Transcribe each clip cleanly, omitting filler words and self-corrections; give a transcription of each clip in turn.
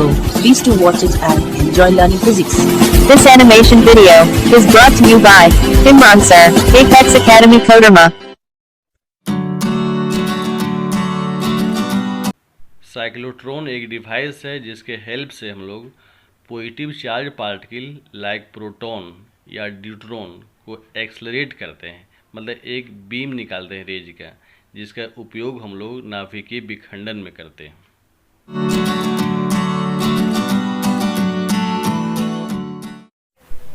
So, please to watch it and enjoy learning physics. This animation video is brought to you by Imran Sir, Apex Academy Koderma. Cyclotron एक device है जिसके help से हम लोग positive charge particle like proton या neutron को accelerate करते हैं, मतलब एक बीम निकालते हैं रेज का, जिसका उपयोग हम लोग नाभिकीय विखंडन में करते हैं।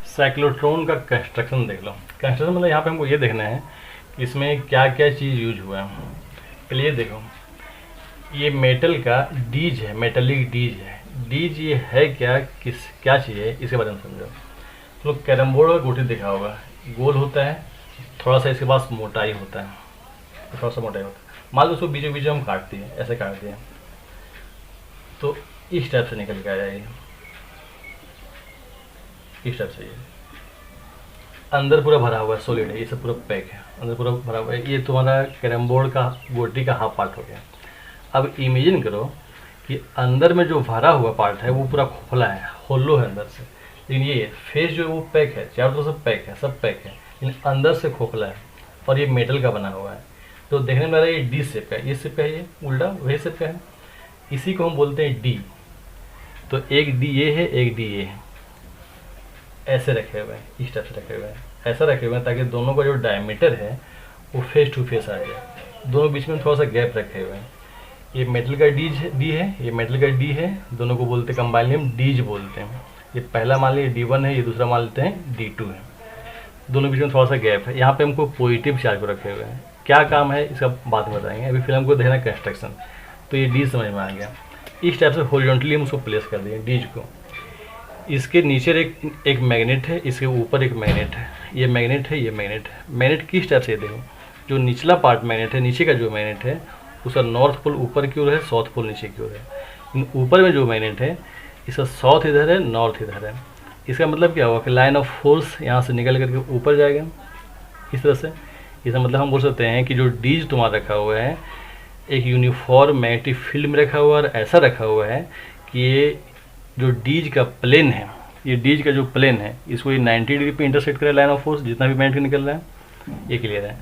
साइक्लोट्रॉन का कंस्ट्रक्शन देख लो। कंस्ट्रक्शन मतलब यहाँ पे हमको ये देखना है कि इसमें क्या क्या चीज़ यूज हुआ है। पहले ये देखो, ये मेटल का डीज है, मेटेलिक डीज है। डीज ये है क्या, क्या चीज़ है, इसके बारे में समझो। तो कैरम बोर्ड का गोटी देखा होगा, गोल होता है, थोड़ा सा इसके पास मोटाई होता है, थोड़ा सा मोटाई होता है। मान लो उसको बीचों बीच हम काटते हैं, ऐसे काटते हैं तो इस टाइप से निकल के आ जाएगी, इस टाइप से। ये अंदर पूरा भरा हुआ है, सॉलिड है, ये सब पूरा पैक है, अंदर पूरा भरा हुआ है। ये तुम्हारा कैरम बोर्ड का गोटी का हाफ पार्ट हो गया। अब इमेजिन करो कि अंदर में जो भरा हुआ पार्ट है वो पूरा खोला है, होलो है अंदर से, लेकिन ये फेस जो है वो पैक है, चारों तरफ सब पैक है, सब पैक है, लेकिन अंदर से खोखला है और ये मेटल का बना हुआ है। तो देखने में लग रहा है ये डी शेप का है, ये शेप का है, ये उल्टा वही शेप का है, इसी को हम बोलते हैं डी। तो एक डी ये है, एक डी ये है, ऐसे रखे हुए हैं, इस टाइप से रखे हुए हैं, ऐसा रखे हुए हैं ताकि दोनों का जो डायमीटर है वो फेस टू फेस आ जाए। दोनों बीच में थोड़ा सा गैप रखे हुए हैं। ये मेटल का डी है, ये मेटल का डी है, दोनों को बोलते हैं कंबाइंड हम डीज बोलते हैं। ये पहला मान लीजिए D1 है, ये दूसरा मान लेते हैं D2 है, दोनों बीच में थोड़ा सा गैप है। यहाँ पे हमको पॉजिटिव चार्ज को रखे हुए हैं। क्या काम है इसका बाद में बताएंगे, अभी फिलहाल हमको देखना कंस्ट्रक्शन। तो ये डी समझ में आ गया। इस टाइप से हॉरिजॉन्टली हम उसको प्लेस कर दिए डीज को। इसके नीचे एक मैग्नेट है, इसके ऊपर एक मैग्नेट है, ये मैग्नेट है, ये मैग्नेट है। मैग्नेट किस टाइप से देखो, जो निचला पार्ट मैग्नेट है, नीचे का जो मैग्नेट है उसका नॉर्थ पोल ऊपर की ओर है, साउथ पोल नीचे की ओर है। ऊपर में जो मैग्नेट है इसका साउथ इधर है, नॉर्थ इधर है। इसका मतलब क्या हुआ कि लाइन ऑफ फोर्स यहाँ से निकल करके ऊपर जाएगा इस तरह से। इसका मतलब हम बोल सकते हैं कि जो डीज तुम्हारा रखा हुआ है एक यूनिफॉर्म मैग्नेटिक फील्ड में रखा हुआ है, और ऐसा रखा हुआ है कि ये जो डीज का प्लेन है, ये डीज का जो प्लेन है इसको ये 90 डिग्री पे इंटरसेक्ट करे लाइन ऑफ फोर्स, जितना भी मैग्नेट निकल रहा है। ये क्लियर है।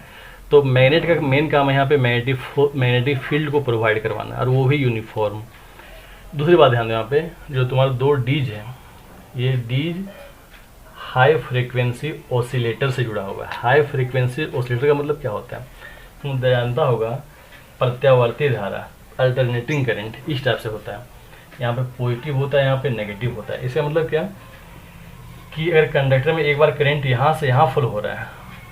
तो मैग्नेट का मेन काम है यहाँ पे मैग्नेटिक फील्ड को प्रोवाइड करवाना, और वो भी यूनिफॉर्म। दूसरी बात ध्यान दो, यहाँ पे जो तुम्हारा दो डीज है, ये डीज हाई फ्रीक्वेंसी ऑसिलेटर से जुड़ा हुआ है। हाई फ्रीक्वेंसी ऑसिलेटर का मतलब क्या होता है, तुम जानता होगा, प्रत्यावर्ती धारा, अल्टरनेटिंग करंट इस टाइप से होता है। यहाँ पे पॉजिटिव होता है, यहाँ पे नेगेटिव होता है। इसका मतलब क्या कि अगर कंडक्टर में एक बार करंट यहाँ से यहाँ फ्लो हो रहा है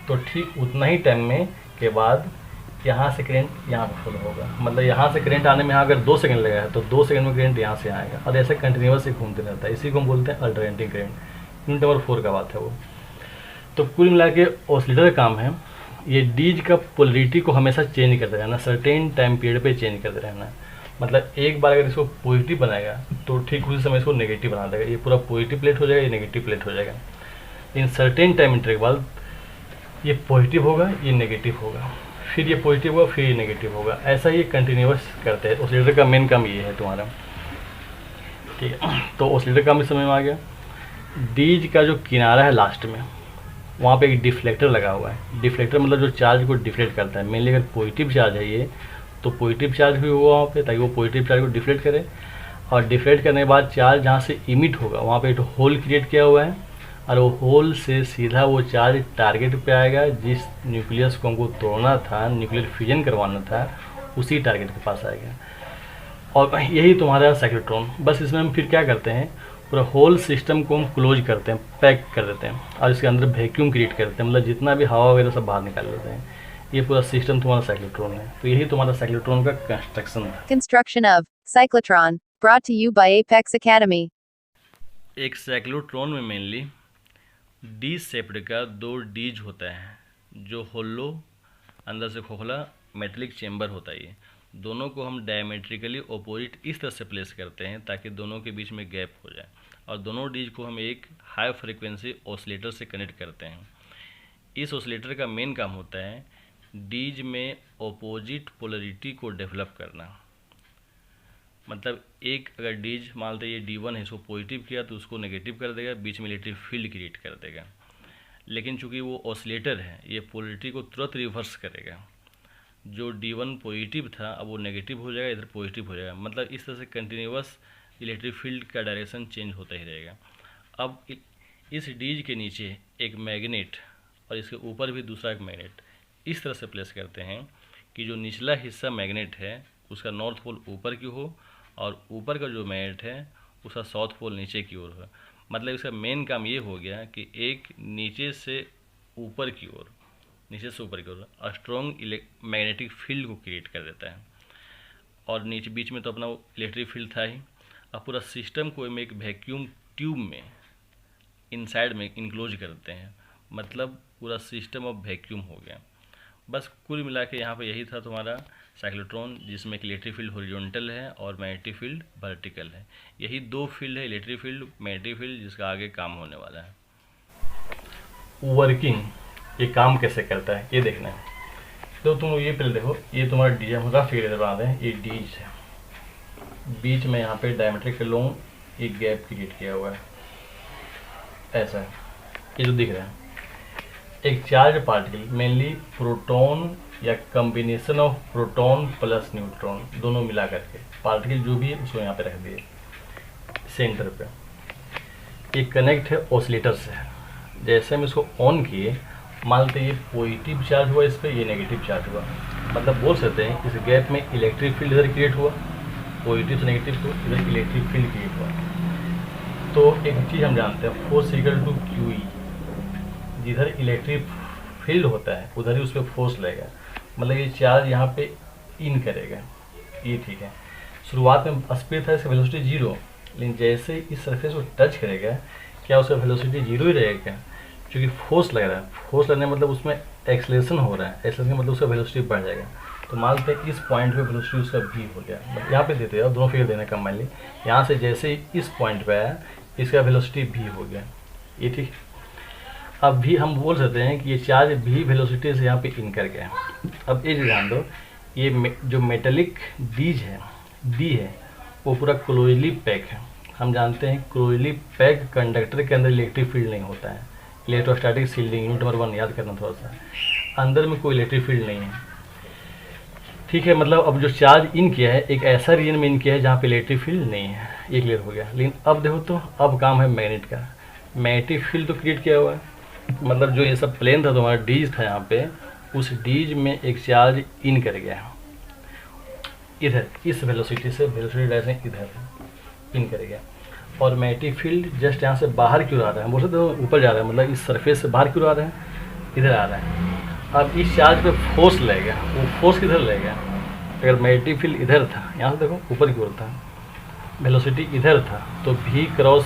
तो ठीक उतना ही टाइम में के बाद यहाँ से करंट यहाँ पे फ्लो होगा। मतलब यहाँ से करंट आने में यहाँ अगर 2 सेकंड लगा है तो 2 सेकंड में करंट यहाँ से आएगा, और ऐसे कंटिन्यूस से घूमते रहता है। इसी को हम बोलते हैं अल्टरनेटिंग करंट। यूनिट नंबर 4 का बात है वो। तो कुल मिला के ऑसिलेटर का काम है ये डीज का पोलरिटी को हमेशा चेंज करते रहना, सर्टेन टाइम पीरियड पे चेंज करते रहना। मतलब एक बार अगर इसको पॉजिटिव बनाएगा तो ठीक उसी समय इसको नेगेटिव बना देगा। ये पूरा पॉजिटिव प्लेट हो जाएगा, ये नेगेटिव प्लेट हो जाएगा। इन सर्टेन टाइम इंटरवल के बाद ये पॉजिटिव होगा, ये नेगेटिव होगा, फिर ये पॉजिटिव होगा, फिर ये नेगेटिव होगा। ऐसा ही कंटिन्यूस करते हैं। ऑसिलेटर का मेन काम ये है तुम्हारा, ठीक है। तो ऑसिलेटर का भी समझ में आ गया। डीज का जो किनारा है लास्ट में, वहाँ पे एक डिफ्लेक्टर लगा हुआ है। डिफ्लेक्टर मतलब जो चार्ज को डिफ्लेक्ट करता है। मेनली अगर पॉजिटिव चार्ज है ये, तो पॉजिटिव चार्ज भी होगा वहाँ पे, ताकि वो पॉजिटिव चार्ज को डिफ्लेक्ट करे। और डिफ्लेक्ट करने के बाद चार्ज जहाँ से इमिट होगा वहाँ पे एक होल क्रिएट किया हुआ है, और वो होल से सीधा वो चार्ज टारगेट पे आएगा। जिस न्यूक्लियस को हमको तोड़ना था, न्यूक्लियर फ्यूजन करवाना था, उसी टारगेट के पास आएगा। और यही तुम्हारा साइक्लोट्रॉन। बस इसमें हम फिर क्या करते हैं, पूरा होल सिस्टम को हम क्लोज करते हैं, पैक कर देते हैं, और इसके अंदर वैक्यूम क्रिएट करते हैं। मतलब जितना भी हवा वगैरह सब बाहर निकाल देते हैं। ये पूरा सिस्टम तुम्हारा साइक्लोट्रॉन है। तो यही तुम्हारा साइक्लोट्रॉन का कंस्ट्रक्शन है। Construction of cyclotron brought to you by Apex Academy. एक साइक्लोट्रॉन में मेनली डी शेप्ड का 2 डीज होता है, जो होलो अंदर से खोखला मेटेलिक चेम्बर होता है। ये दोनों को हम डायमेट्रिकली अपोजिट इस तरह से प्लेस करते हैं ताकि दोनों के बीच में गैप हो जाए, और दोनों डीज को हम एक हाई फ्रीक्वेंसी ऑसिलेटर से कनेक्ट करते हैं। इस ऑसिलेटर का मेन काम होता है डीज में अपोजिट पोलरिटी को डेवलप करना। मतलब एक अगर डीज मानते ये D1 है, इसको पॉजिटिव किया तो उसको नेगेटिव कर देगा, बीच में इलेक्ट्रिक फील्ड क्रिएट कर देगा। लेकिन चूंकि वो ऑसिलेटर है, ये पोलरिटी को तुरंत रिवर्स करेगा। जो D1 पॉजिटिव था अब वो नेगेटिव हो जाएगा, इधर पॉजिटिव हो जाएगा। मतलब इस तरह से कंटिन्यूअस इलेक्ट्रिक फील्ड का डायरेक्शन चेंज होता ही रहेगा। अब इस डीज के नीचे एक मैग्नेट और इसके ऊपर भी दूसरा एक मैग्नेट इस तरह से प्लेस करते हैं कि जो निचला हिस्सा मैग्नेट है उसका नॉर्थ पोल ऊपर की हो और ऊपर का जो मैग्नेट है उसका साउथ पोल नीचे की ओर हो। मतलब इसका मेन काम ये हो गया कि एक नीचे से ऊपर की ओर स्ट्रॉन्ग मैग्नेटिक फील्ड को क्रिएट कर देता है। और नीचे बीच में तो अपना इलेक्ट्रिक फील्ड था ही। अब पूरा सिस्टम को हम एक वैक्यूम ट्यूब में इनसाइड में इनक्लोज करते हैं, मतलब पूरा सिस्टम अब वैक्यूम हो गया। बस कुल मिला के यहाँ पे यही था तुम्हारा साइक्लोट्रॉन, जिसमें इलेक्ट्रिक फील्ड हॉरिजॉन्टल है और मैग्नेटिक फील्ड वर्टिकल है। यही दो फील्ड है, इलेक्ट्रिक फील्ड, मैग्नेटिक फील्ड, जिसका आगे काम होने वाला है। वर्किंग, ये काम कैसे करता है ये देखना है। तो तुम ये पहले देखो, ये तुम्हारा डी हम रफ फिगर बना दें, ये डीज है, बीच में यहाँ पे डायमेट्रिक लॉन्ग एक गैप क्रिएट किया हुआ है, ऐसा है ये जो दिख रहा है। एक चार्ज पार्टिकल मेनली प्रोटॉन या combination of proton plus neutron दोनों मिला करके पार्टिकल जो भी है उसको यहाँ पे रख दिए सेंटर पे। ये कनेक्ट है ऑसिलेटर से। जैसे हम इसको ऑन किए, मान लेते ये पॉजिटिव चार्ज हुआ, इस पर ये नेगेटिव चार्ज हुआ, मतलब बोल सकते हैं इस गैप में इलेक्ट्रिक फील्ड इधर क्रिएट हुआ, पॉजिटिव से नेगेटिव को इधर इलेक्ट्रिक फील्ड क्रिएट हुआ। तो एक चीज़ हम जानते हैं, फोर्स इक्वल टू QE, जिधर इलेक्ट्रिक फील्ड होता है उधर ही उस पर फोर्स लगेगा। मतलब ये चार्ज यहाँ पे इन करेगा, ये ठीक है। शुरुआत में स्पीड था, इसका वेलोसिटी 0, लेकिन जैसे इस सरफेस को टच करेगा क्या उसका वेलोसिटी 0 ही रहेगा, क्योंकि फोर्स लग रहा है। फोर्स लगने मतलब उसमें एक्सलेशन हो रहा है, एक्सलेशन मतलब उसका वेलोसिटी बढ़ जाएगा। तो मान लेते हैं इस पॉइंट पे वेलोसिटी उसका v हो गया, मतलब यहाँ पे देते हैं, दोनों फिगर देना कंबाइनली। यहाँ से जैसे ही इस पॉइंट पे आया इसका वेलोसिटी v हो गया, ये ठीक। अब भी हम बोल सकते हैं कि ये चार्ज भी वेलोसिटी से यहाँ पे इन कर गया। अब ये ध्यान दो, ये जो मेटेलिक डीज है, डी है, वो पूरा क्लोजली पैक है। हम जानते हैं क्लोजली पैक कंडक्टर के अंदर इलेक्ट्रिक फील्ड नहीं होता है। इलेक्ट्रोस्टैटिक शील्डिंग यूनिट नंबर 1 याद करना थोड़ा सा, अंदर में कोई इलेक्ट्रिक फील्ड नहीं है, ठीक है। मतलब अब जो चार्ज इन किया है एक ऐसा रीजन में इन किया है जहाँ पे इलेक्ट्रिक फील्ड नहीं है, ये क्लियर हो गया। लेकिन अब देखो तो अब काम है मैग्नेट का। मैग्नेटिक फील्ड तो क्रिएट किया हुआ है, मतलब जो ये सब प्लेन था तुम्हारा डीज था, यहाँ पे उस डीज में एक चार्ज इन कर गया इधर, इस वेलोसिटी से, वेलोसिटी डायरेक्शन इधर इन कर गया। और मैग्नेटिक फील्ड जस्ट यहाँ से बाहर क्यों आ रहा है, बोल सकते हो ऊपर जा रहा है, मतलब इस सरफेस से बाहर क्यों आ रहा है, इधर आ रहा है। अब इस चार्ज पे फोर्स लगेगा, वो फोर्स किधर लगेगा, अगर मैग्नेटिक फील्ड इधर था, यहाँ से देखो ऊपर की ओर था, वेलोसिटी इधर था, तो V क्रॉस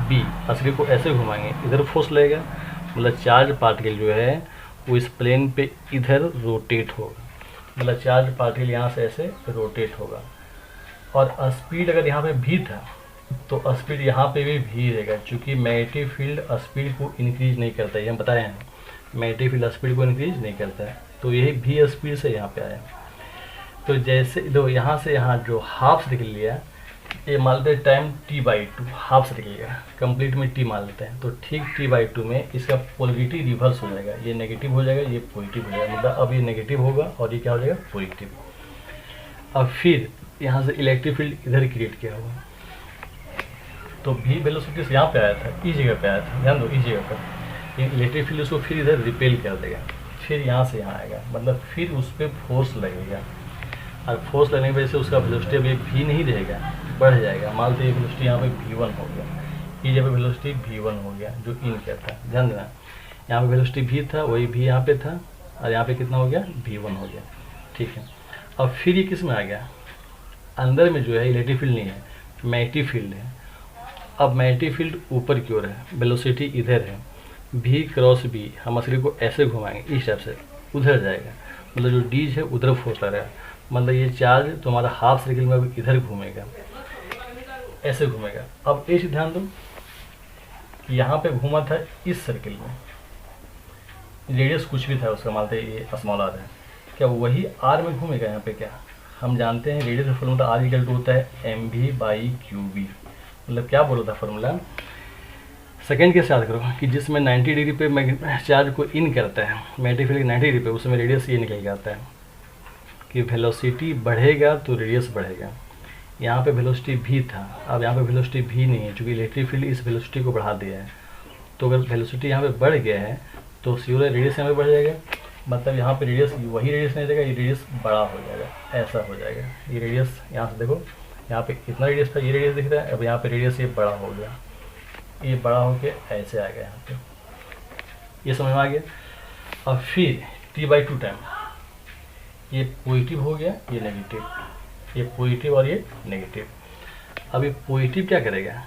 B असली को ऐसे घुमाएंगे, इधर फोर्स लगेगा, मतलब चार्ज पार्टिकल जो है वो इस प्लेन पे इधर रोटेट होगा, मतलब चार्ज पार्टिकल यहाँ से ऐसे रोटेट होगा। और स्पीड अगर यहाँ पे v था तो स्पीड यहाँ पे भी v रहेगा, क्योंकि मैग्नेटिक फील्ड स्पीड को इंक्रीज नहीं करता है, हम बताए हैं मैग्नेटिक फील्ड स्पीड को इंक्रीज नहीं करता है, तो यही v स्पीड से यहाँ पे आया। तो जैसे दो यहाँ से यहाँ जो हाफ से निकल लिया, ये मान लेते हैं टाइम t/2, हाफ से निकलेगा, कंप्लीट में t मान लेते हैं, तो ठीक t/2 में इसका पोलरिटी रिवर्स हो जाएगा, ये नेगेटिव हो जाएगा, ये पॉजिटिव हो जाएगा, मतलब अब ये नेगेटिव होगा और ये क्या हो जाएगा, पॉजिटिव। अब फिर यहाँ से इलेक्ट्रिक फील्ड इधर क्रिएट किया हुआ, तो v वेलोसिटी से यहाँ पे आया था, इस जगह पे आया था, ध्यान दो इस जगह पर, इलेक्ट्रिक फील्ड उसको फिर इधर रिपेल कर देगा, फिर यहाँ से यहाँ आएगा, मतलब फिर उस पर फोर्स लगेगा, और फोर्स लगने की वजह से उसका वेलोसिटी अब ये v नहीं रहेगा, बढ़ जाएगा। मान लीजिए वेलोसिटी यहाँ पे v1 हो गया, ये जब वेलोसिटी v1 हो गया जो इन क्या था, ध्यान देना, यहाँ पे वेलोसिटी v था, वही v यहाँ पे था, और यहाँ पे कितना हो गया, v1 हो गया, ठीक है। अब फिर ये किस में आ गया, अंदर में जो है इलेक्ट्रिक फील्ड नहीं है, मैग्नेटिक फील्ड है। अब मैग्नेटिक फील्ड ऊपर की ओर है, वेलोसिटी इधर है, v क्रॉस b हम असली को ऐसे घुमाएंगे इस टाइप से, उधर जाएगा, मतलब जो डीज है उधर फोर्स लग रहा है, मतलब ये चार्ज तुम्हारा हाफ सर्किल में इधर घूमेगा, ऐसे घूमेगा। अब एक ध्यान दो, यहाँ पे घूमा था इस सर्किल में, रेडियस कुछ भी था उसका, मानते ये स्मॉल आर है, क्या वही आर में घूमेगा यहाँ पे, क्या हम जानते हैं रेडियस का फॉर्मूला आर इक्वल टू होता है M V by Q V. मतलब क्या बोला था फॉर्मूला, सेकेंड के साथ करो कि जिसमें 90 डिग्री पे चार्ज को इन करता है मैग्नेटिक फील्ड 90 डिग्री पे, उसमें रेडियस ये निकल के आता है कि वेलोसिटी बढ़ेगा तो रेडियस बढ़ेगा। यहाँ पे वेलोसिटी भी था, अब यहाँ पे वेलोसिटी भी नहीं है क्योंकि इलेक्ट्रिक फील्ड इस वेलोसिटी को बढ़ा दिया है। तो अगर वेलोसिटी यहाँ पे बढ़ गया है तो सिंगुलर रेडियस यहाँ पे बढ़ जाएगा, मतलब यहाँ पे रेडियस वही रेडियस नहीं रहेगा, ये रेडियस बड़ा हो जाएगा, ऐसा हो जाएगा। ये रेडियस यहाँ से देखो, यहाँ पे इतना रेडियस था, ये रेडियस दिख रहा है, अब यहाँ पे रेडियस ये बड़ा हो गया, ये बड़ा होके ऐसे आ गया यहाँ पे। ये समझ में आ गया। अब फिर t/2 टाइम ये पॉजिटिव हो गया, ये नेगेटिव, ये पॉजिटिव और ये नेगेटिव। अब ये पॉजिटिव क्या करेगा,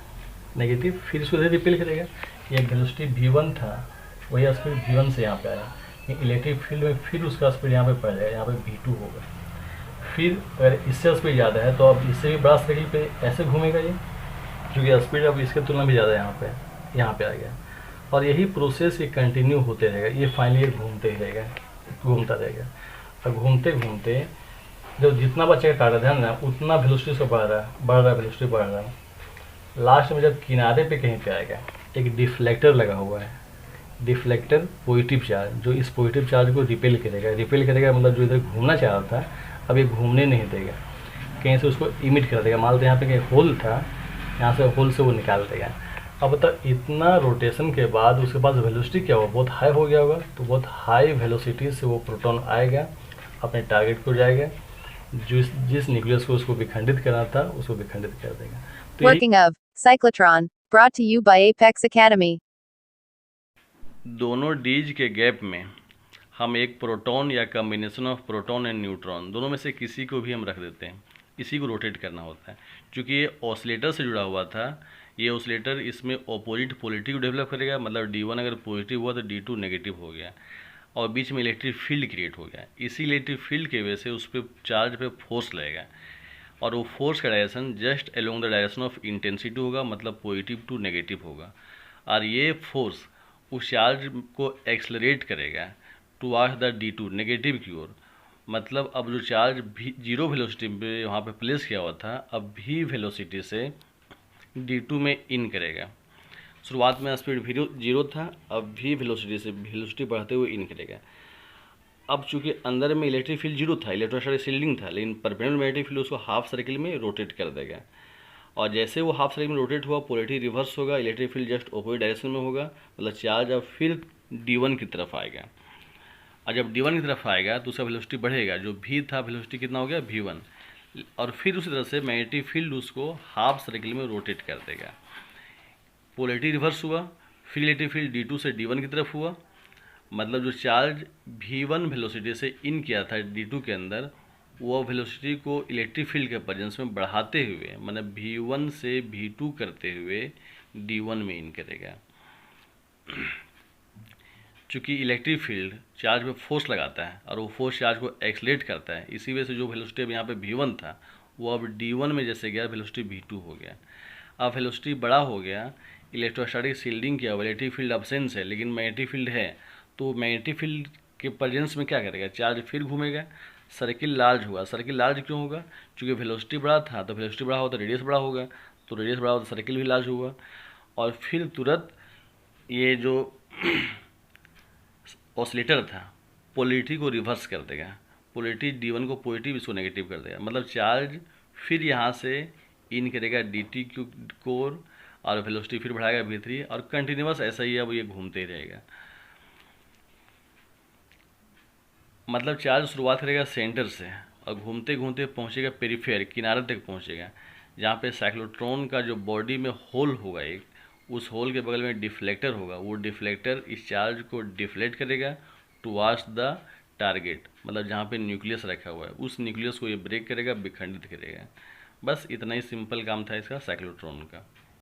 नेगेटिव, फिर इसको रिपेल करेगा। ये वेलोसिटी v1 था, वही स्पीड v1 से यहाँ पे आया, इलेक्ट्रिक फील्ड में फिर उसका स्पीड यहाँ पे पड़ जाएगा, यहाँ पे v2 होगा। फिर अगर इससे स्पीड ज़्यादा है तो अब इससे भी बड़ा सर्किल पे ऐसे घूमेगा ये, क्योंकि स्पीड अब इसके तुलना में ज़्यादा यहाँ पे आ गया। और यही प्रोसेस ये कंटिन्यू होते रहेगा, ये फाइनली ये घूमते ही रहेगा, घूमता रहेगा। और घूमते घूमते जब जितना बच्चे का टारगेट है ना उतना वेलोसिटी से बढ़ रहा है वेलोसिटी बढ़ रहा है। लास्ट में जब किनारे पे कहीं पे आएगा, एक डिफ्लेक्टर लगा हुआ है, डिफ्लेक्टर पॉजिटिव चार्ज, जो इस पॉजिटिव चार्ज को रिपेल करेगा, मतलब जो इधर घूमना चाह रहा था अब ये घूमने नहीं देगा, कहीं से उसको इमिट कर देगा। मान लो यहाँ पे कहीं होल था, यहाँ से होल से वो निकाल देगा। अब तक इतना रोटेशन के बाद उसके पास वेलोसिटी क्या होगा, बहुत हाई हो गया होगा, तो बहुत हाई वेलोसिटी से वो प्रोटॉन आएगा, अपने टारगेट को जाएगा, जिस न्यूक्लियस को उसको विखंडित करना था उसको विखंडित कर देगा। तो Working of Cyclotron, brought to you by Apex Academy. दोनों डीज के गैप में हम एक प्रोटॉन या combination of proton and neutron दोनों में से किसी को भी हम रख देते हैं, इसी को रोटेट करना होता है। क्योंकि ये ऑसिलेटर से जुड़ा हुआ था, ये ऑसिलेटर इसमें ऑपोजिट पोलैरिटी को डेवलप करेगा, मतलब D1 अगर पॉजिटिव हुआ तो D2 नेगेटिव हो गया, और बीच में इलेक्ट्रिक फील्ड क्रिएट हो गया। इसी इलेक्ट्रिक फील्ड की वजह से उस पर चार्ज पे फोर्स लगेगा, और वो फोर्स का direction just along the direction of intensity होगा, मतलब पॉजिटिव टू नेगेटिव होगा। और ये फोर्स उस चार्ज को एक्सलरेट करेगा टुवर्ड्स द D2 नेगेटिव की ओर। मतलब अब जो चार्ज भी जीरो वेलोसिटी पे वहाँ पे प्लेस किया हुआ था, अब भी वेलोसिटी से D2 में इन करेगा। शुरुआत में स्पीड जीरो था, अब भी वेलोसिटी से वेलोसिटी बढ़ते हुए इन करेगा। अब चूंकि अंदर में इलेक्ट्रिक फील्ड जीरो था, इलेक्ट्रोस्टैटिक शील्डिंग था, लेकिन परपेंडिकुलर मैग्नेटिक फील्ड उसको हाफ सर्किल में रोटेट कर देगा, और जैसे वो हाफ सर्किल में रोटेट हुआ पोलैरिटी रिवर्स होगा, electric field just opposite direction में होगा, मतलब चार्ज अब फिर D1 की तरफ आएगा। और जब D1 की तरफ आएगा तो उसका वेलोसिटी बढ़ेगा, जो भी था वेलोसिटी कितना हो गया V1, और फिर उसी तरह से मैग्नेटिक फील्ड उसको हाफ सर्किल में रोटेट कर देगा। पोलैरिटी रिवर्स हुआ, फिर इलेक्ट्रिक फील्ड D2 से D1 की तरफ हुआ, मतलब जो चार्ज V1 वेलोसिटी से इन किया था D2 के अंदर, वो वेलोसिटी को इलेक्ट्रिक फील्ड के प्रेजेंस में बढ़ाते हुए, मतलब V1 से V2 करते हुए D1 में इन करेगा। चूँकि इलेक्ट्रिक फील्ड चार्ज पे फोर्स लगाता है और वो फोर्स चार्ज को एक्सलेट करता है, इसी वजह से जो वेलोसिटी अब यहाँ पे V1 था वो अब D1 में जैसे गया वेलोसिटी V2 हो गया। अब वेलोसिटी बड़ा हो गया, इलेक्ट्रोस्टैटिक शील्डिंग किया, इलेक्ट्रिक फील्ड अब्सेंस है लेकिन मैग्नेटिक फील्ड है, तो मैग्नेटिक फील्ड के प्रेजेंस में क्या करेगा, चार्ज फिर घूमेगा, सर्किल लार्ज हुआ। सर्किल लार्ज क्यों होगा, क्योंकि वेलोसिटी बड़ा था, तो वेलोसिटी बड़ा हो तो रेडियस बड़ा होगा, तो रेडियस बड़ा हो तो सर्किल भी लार्ज हुआ, और फिर तुरंत ये जो ऑसिलेटर था पोलैरिटी को रिवर्स कर देगा, पोलैरिटी D1 को पॉजिटिव इसको नेगेटिव कर देगा, मतलब चार्ज फिर यहाँ से इन करेगा DT की कोर, और वेलोसिटी फिर बढ़ाएगा V3, और कंटिन्यूस ऐसा ही अब ये घूमते ही रहेगा। मतलब चार्ज शुरुआत करेगा सेंटर से और घूमते घूमते पहुँचेगा पेरिफेर, किनारे तक पहुँचेगा, जहाँ पे साइक्लोट्रॉन का जो बॉडी में होल होगा एक, उस होल के बगल में डिफ्लेक्टर होगा, वो डिफ्लेक्टर इस चार्ज को डिफ्लेक्ट करेगा टुवर्ड्स द टारगेट, मतलब जहाँ पे न्यूक्लियस रखा हुआ है उस न्यूक्लियस को ये ब्रेक करेगा, विखंडित करेगा। बस इतना ही सिंपल काम था इसका साइक्लोट्रॉन का।